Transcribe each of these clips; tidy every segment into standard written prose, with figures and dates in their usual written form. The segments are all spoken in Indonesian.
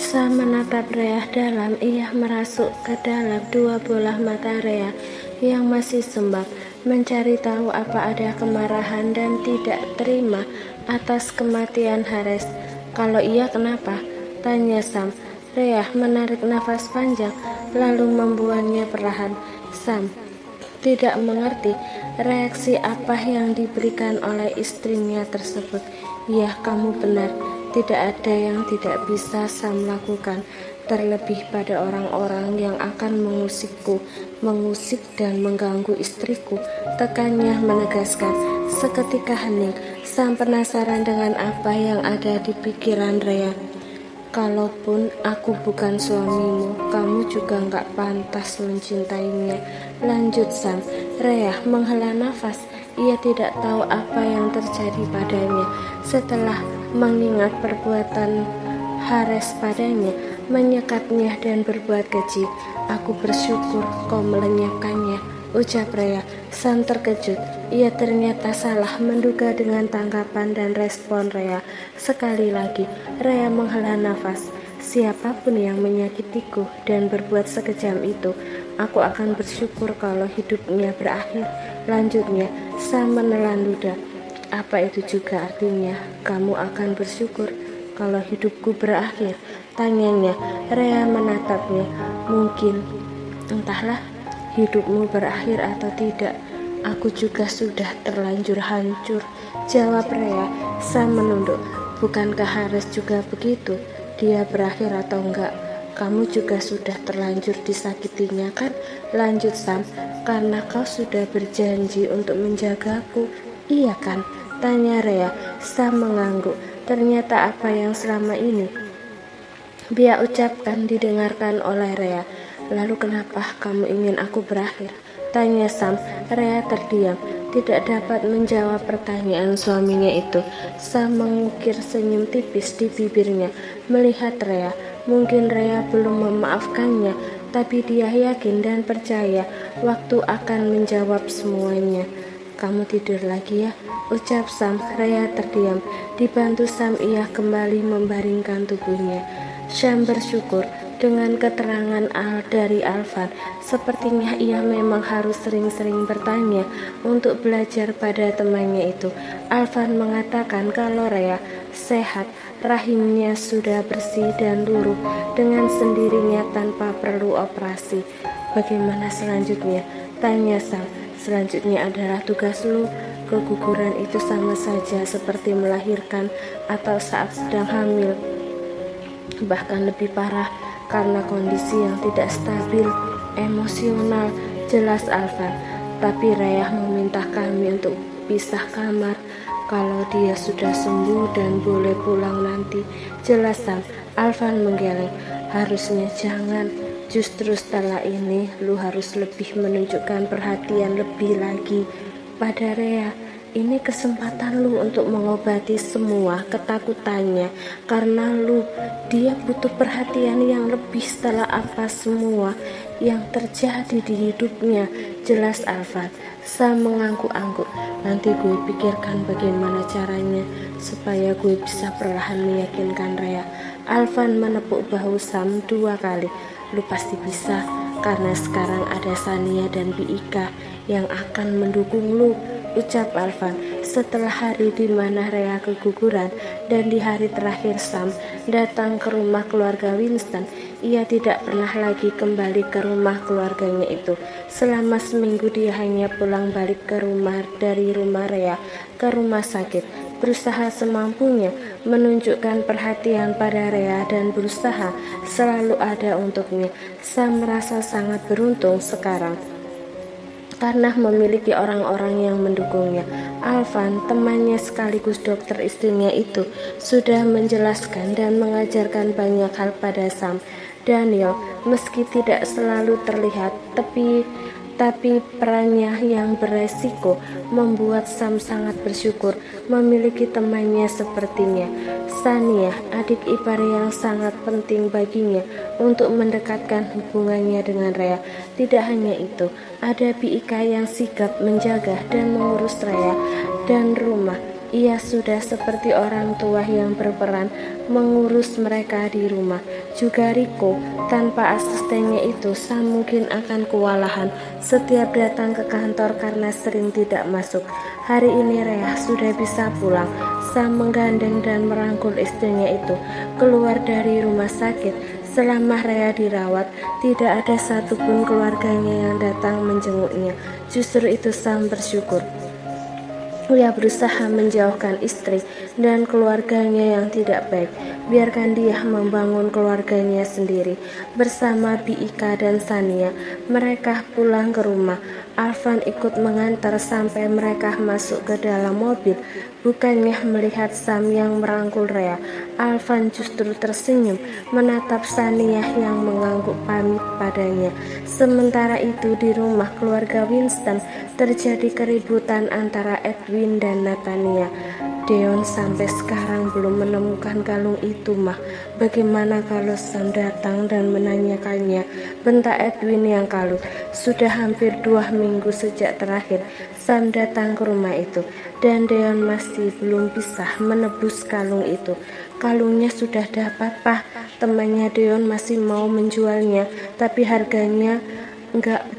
Sam menatap Rea dalam. Ia merasuk ke dalam dua bola mata Rea yang masih sembab, mencari tahu apa ada kemarahan dan tidak terima atas kematian Hares. Kalau iya kenapa? Tanya Sam. Rea menarik nafas panjang lalu membuangnya perlahan. Sam tidak mengerti reaksi apa yang diberikan oleh istrinya tersebut. Ya, kamu benar. Tidak ada yang tidak bisa Sam lakukan, terlebih pada orang-orang yang akan mengusikku, mengusik dan mengganggu istriku. Tekannya menegaskan. Seketika hening, Sam penasaran dengan apa yang ada di pikiran Rea. Kalaupun aku bukan suamimu, kamu juga gak pantas mencintainya. Lanjut Sam. Rea menghela nafas. Ia tidak tahu apa yang terjadi padanya setelah mengingat perbuatan Hares padanya, menyekatnya dan berbuat keji. Aku bersyukur kau melenyapkannya, ucap Rea. Sam terkejut. Ia ternyata salah menduga dengan tanggapan dan respon Rea. Sekali lagi, Rea menghela nafas. Siapapun yang menyakitiku dan berbuat sekejam itu, aku akan bersyukur kalau hidupnya berakhir. Lanjutnya, Sam menelan ludah. Apa itu juga artinya? Kamu akan bersyukur kalau hidupku berakhir? Tanyanya. Rea menatapnya. Mungkin, entahlah, hidupmu berakhir atau tidak, aku juga sudah terlanjur hancur, jawab Rea. Sam menunduk. Bukankah Haris juga begitu? Dia berakhir atau enggak, kamu juga sudah terlanjur disakitinya kan? Lanjut Sam. Karena kau sudah berjanji untuk menjagaku, iya kan? Tanya Rea. Sam mengangguk. Ternyata apa yang selama ini dia ucapkan didengarkan oleh Rea. Lalu kenapa kamu ingin aku berakhir? Tanya Sam. Rea terdiam, tidak dapat menjawab pertanyaan suaminya itu. Sam mengukir senyum tipis di bibirnya melihat Rea. Mungkin Rea belum memaafkannya, tapi dia yakin dan percaya waktu akan menjawab semuanya. Kamu tidur lagi ya, ucap Sam. Rea terdiam. Dibantu Sam, ia kembali membaringkan tubuhnya. Sam bersyukur dengan keterangan dari Alvan. Sepertinya ia memang harus sering-sering bertanya untuk belajar pada temannya itu. Alvan mengatakan kalau Rea sehat, rahimnya sudah bersih dan luruh dengan sendirinya tanpa perlu operasi. Bagaimana selanjutnya? Tanya Sam. Selanjutnya adalah tugas lu. Keguguran itu sama saja seperti melahirkan atau saat sedang hamil, bahkan lebih parah karena kondisi yang tidak stabil emosional, jelas Alvan. Tapi Rea meminta kami untuk pisah kamar kalau dia sudah sembuh dan boleh pulang nanti, jelas Sam. Alvan menggeleng. Harusnya jangan. Justru setelah ini lu harus lebih menunjukkan perhatian lebih lagi pada Rea. Ini kesempatan lu untuk mengobati semua ketakutannya karena dia butuh perhatian yang lebih setelah apa semua yang terjadi di hidupnya, jelas Alvan. Sam mengangguk-angguk. Nanti gue pikirkan bagaimana caranya supaya gue bisa perlahan meyakinkan Rea. Alvan menepuk bahu Sam 2 kali. Lu pasti bisa, karena sekarang ada Sania dan Biika yang akan mendukung lu, ucap Alvan. Setelah hari di mana Rea keguguran dan di hari terakhir Sam datang ke rumah keluarga Winston, ia tidak pernah lagi kembali ke rumah keluarganya itu. Selama seminggu dia hanya pulang balik dari rumah Rea ke rumah sakit, berusaha semampunya menunjukkan perhatian pada Rea dan berusaha selalu ada untuknya. Sam merasa sangat beruntung sekarang karena memiliki orang-orang yang mendukungnya. Alvan, temannya sekaligus dokter istrinya itu, sudah menjelaskan dan mengajarkan banyak hal pada Sam. Daniel, meski tidak selalu terlihat, tapi perannya yang beresiko membuat Sam sangat bersyukur memiliki temannya sepertinya. Sania, adik ipar yang sangat penting baginya untuk mendekatkan hubungannya dengan Rea. Tidak hanya itu, ada Biika yang sigap menjaga dan mengurus Rea dan rumah. Ia sudah seperti orang tua yang berperan mengurus mereka di rumah. Juga Riko, tanpa asistennya itu Sam mungkin akan kewalahan setiap datang ke kantor karena sering tidak masuk. Hari ini Rea sudah bisa pulang. Sam menggandeng dan merangkul istrinya itu keluar dari rumah sakit. Selama Rea dirawat, tidak ada satupun keluarganya yang datang menjenguknya. Justru itu Sam bersyukur. Ia berusaha menjauhkan istri dan keluarganya yang tidak baik. Biarkan dia membangun keluarganya sendiri. Bersama Biika dan Sania, mereka pulang ke rumah. Alvan ikut mengantar sampai mereka masuk ke dalam mobil. Bukannya melihat Sam yang merangkul Rea, Alvan justru tersenyum menatap Sania yang mengangguk pamit padanya. Sementara itu di rumah keluarga Winston terjadi keributan antara Edwin dan Natania. Deon sampai sekarang belum menemukan kalung itu, Mah. Bagaimana kalau Sam datang dan menanyakannya? Bentak Edwin yang kalut. Sudah hampir 2 minggu sejak terakhir Sam datang ke rumah itu, dan Deon masih belum bisa menebus kalung itu. Kalungnya sudah dapat, Pak. Temannya Deon masih mau menjualnya, tapi harganya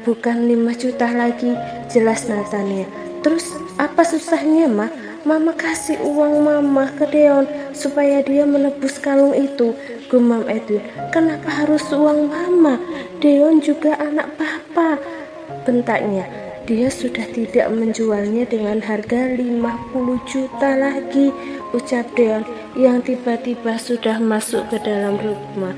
bukan 5 juta lagi, jelas Natania. Terus apa susahnya, Mah? Mama kasih uang Mama ke Deon supaya dia menebus kalung itu, gumam Edwin. Kenapa harus uang Mama? Deon juga anak Papa, bentaknya. Dia sudah tidak menjualnya dengan harga 50 juta lagi, ucap Deon yang tiba-tiba sudah masuk ke dalam rumah.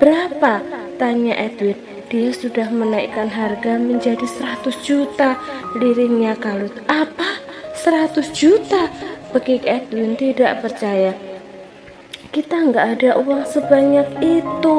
Berapa? Tanya Edwin. Dia sudah menaikkan harga menjadi 100 juta, lirihnya kalut. Apa? 100 juta? Pekik Edwin tidak percaya. Kita nggak ada uang sebanyak itu.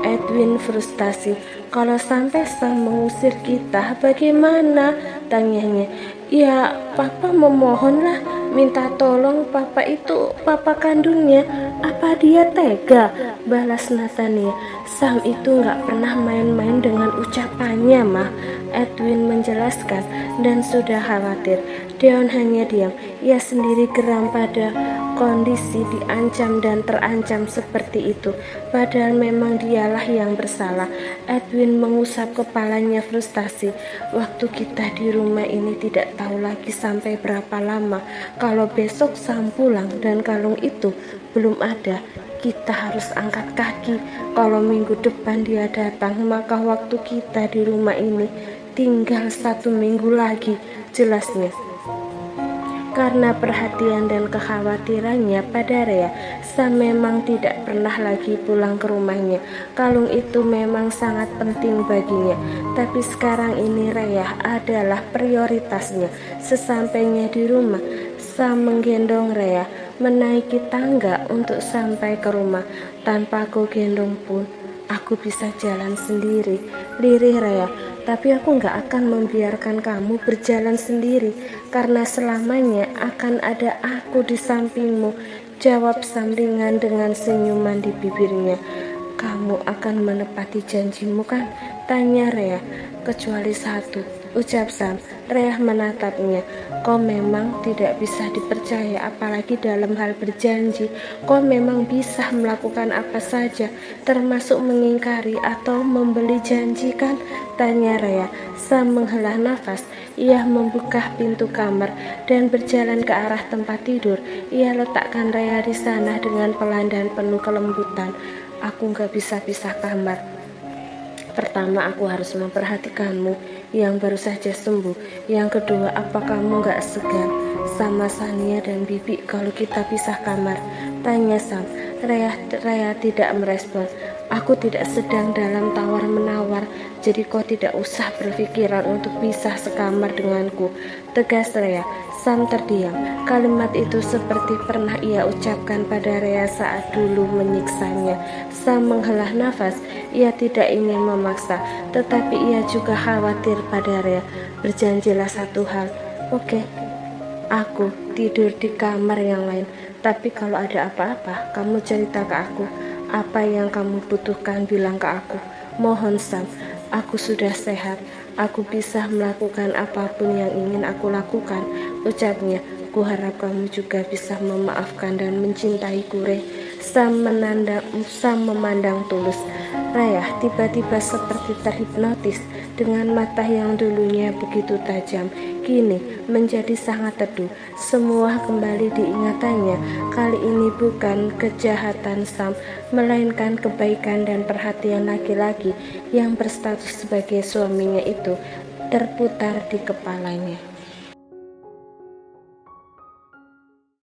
Edwin frustasi. Kalau sampai Sam mengusir kita, bagaimana? Tanyanya. Ya, Papa memohonlah, minta tolong. Papa itu papa kandungnya. Apa dia tega? Balas Natania. Sam itu nggak pernah main-main dengan ucapannya, Mah. Edwin menjelaskan dan sudah khawatir. Deon hanya diam. Ia sendiri geram pada kondisi diancam dan terancam seperti itu. Padahal memang dialah yang bersalah. Edwin mengusap kepalanya frustasi. Waktu kita di rumah ini tidak tahu lagi sampai berapa lama. Kalau besok Sam pulang dan kalung itu belum ada, kita harus angkat kaki. Kalau minggu depan dia datang, maka waktu kita di rumah ini tinggal 1 minggu lagi, jelasnya. Karena perhatian dan kekhawatirannya pada Rea, Sam memang tidak pernah lagi pulang ke rumahnya. Kalung itu memang sangat penting baginya, tapi sekarang ini Rea adalah prioritasnya. Sesampainya di rumah, Sam menggendong Rea menaiki tangga untuk sampai ke rumah. Tanpa aku gendong pun, aku bisa jalan sendiri, lirih Rea. Tapi aku gak akan membiarkan kamu berjalan sendiri, karena selamanya akan ada aku di sampingmu, jawab Sam ringan dengan senyuman di bibirnya. Kamu akan menepati janjimu kan? Tanya Rea. Kecuali satu, ucap Sam. Rea menatapnya. Kau memang tidak bisa dipercaya, apalagi dalam hal berjanji. Kau memang bisa melakukan apa saja, termasuk mengingkari atau membeli janji kan? Tanya Rea. Sam menghela nafas. Ia membuka pintu kamar dan berjalan ke arah tempat tidur. Ia letakkan Rea di sana dengan pelan dan penuh kelembutan. Aku gak bisa pisah kamar. Pertama, aku harus memperhatikanmu yang baru saja sembuh. Yang kedua, apa kamu gak segan sama Sania dan Bibi kalau kita pisah kamar? Tanya Sam. Rea tidak merespon. Aku tidak sedang dalam tawar-menawar, jadi kau tidak usah berpikiran untuk pisah sekamar denganku, tegas Rea. Sam terdiam. Kalimat itu seperti pernah ia ucapkan pada Rea saat dulu menyiksanya. Sam menghela nafas. Ia tidak ingin memaksa, tetapi ia juga khawatir pada Rea. Berjanjilah satu hal. Oke, aku tidur di kamar yang lain, tapi kalau ada apa-apa, kamu cerita ke aku. Apa yang kamu butuhkan bilang ke aku. Mohon Sam, aku sudah sehat. Aku bisa melakukan apapun yang ingin aku lakukan, ucapnya. kuharap kamu juga bisa memaafkan dan mencintaiku, Re. Sam memandang tulus Raya, tiba-tiba seperti terhipnotis dengan mata yang dulunya begitu tajam, kini menjadi sangat teduh. Semua kembali diingatannya. Kali ini bukan kejahatan Sam, melainkan kebaikan dan perhatian laki-laki yang berstatus sebagai suaminya itu terputar di kepalanya.